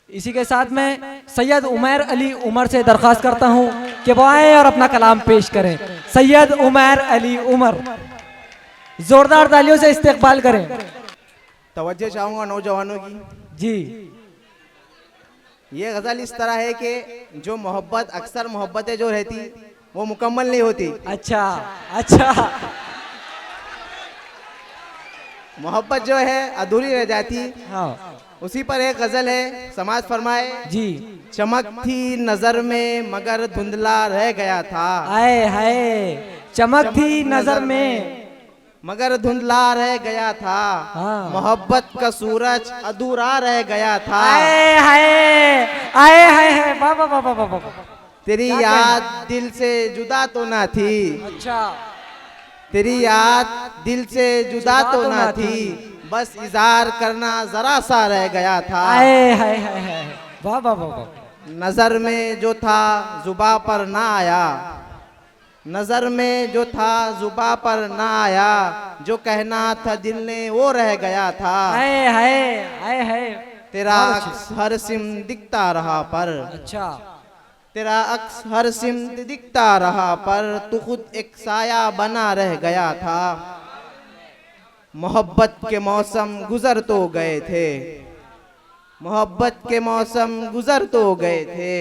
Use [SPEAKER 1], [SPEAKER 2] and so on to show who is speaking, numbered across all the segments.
[SPEAKER 1] इसी के साथ में सैयद उमैर अली उमर से दरख्वास्त करता हूं कि वो आए और अपना कलाम पेश करें। सैयद उमैर अली उमर, जोरदार तालियों से इस्तकबाल करें।
[SPEAKER 2] तवज्जो चाहूंगा नौजवानों की।
[SPEAKER 1] जी,
[SPEAKER 2] ये गजल इस तरह है कि जो मोहब्बत, अक्सर मोहब्बतें जो रहती वो मुकम्मल नहीं होती।
[SPEAKER 1] अच्छा अच्छा,
[SPEAKER 2] मोहब्बत जो है अधूरी रह जाती।
[SPEAKER 1] हाँ
[SPEAKER 2] उसी पर एक गजल है, समाज फरमाए।
[SPEAKER 1] जी।
[SPEAKER 2] चमक थी नजर में मगर धुंधला रह गया था।
[SPEAKER 1] आए हाय, चमक थी नजर में
[SPEAKER 2] मगर धुंधला रह गया था।
[SPEAKER 1] हाँ।
[SPEAKER 2] मोहब्बत का सूरज अधूरा रह गया था।
[SPEAKER 1] आए हाय, आए हाय, वाह वाह वाह वाह वाह।
[SPEAKER 2] तेरी याद दिल से जुदा तो ना थी।
[SPEAKER 1] अच्छा,
[SPEAKER 2] तेरी याद दिल से जुदा तो ना थी, बस इज़हार करना जरा सा रह गया था।
[SPEAKER 1] आए हाय हाय हाय, वाह वाह वाह वाह।
[SPEAKER 2] नजर में जो था जुबा पर ना आया। नजर में जो था जुबा पर ना आया, जो कहना था दिल ने वो रह गया था।
[SPEAKER 1] आए हाय, आए हाय।
[SPEAKER 2] तेरा अक्स हर सिम दिखता रहा पर।
[SPEAKER 1] अच्छा,
[SPEAKER 2] तेरा अक्स हर सिमत दिखता रहा पर तू खुद एक साया बना रह गया था। मोहब्बत के मौसम गुजर तो गए थे। मोहब्बत के मौसम गुजर तो गए थे,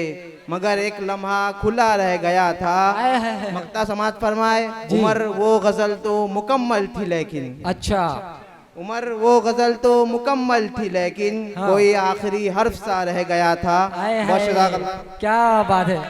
[SPEAKER 2] मगर एक लम्हा खुला रह गया था।
[SPEAKER 1] आए हाय हाय।
[SPEAKER 2] मक्ता समाज फरमाए।
[SPEAKER 1] जी।
[SPEAKER 2] उमर वो गजल तो मुकम्मल थी लेकिन।
[SPEAKER 1] अच्छा,
[SPEAKER 2] उमर वो गजल तो मुकम्मल थी लेकिन
[SPEAKER 1] हाँ।
[SPEAKER 2] कोई आखिरी हर्फ सा रह गया था।
[SPEAKER 1] आए
[SPEAKER 2] बहुत
[SPEAKER 1] हाय,
[SPEAKER 2] शुक्रिया।
[SPEAKER 1] क्या बात है।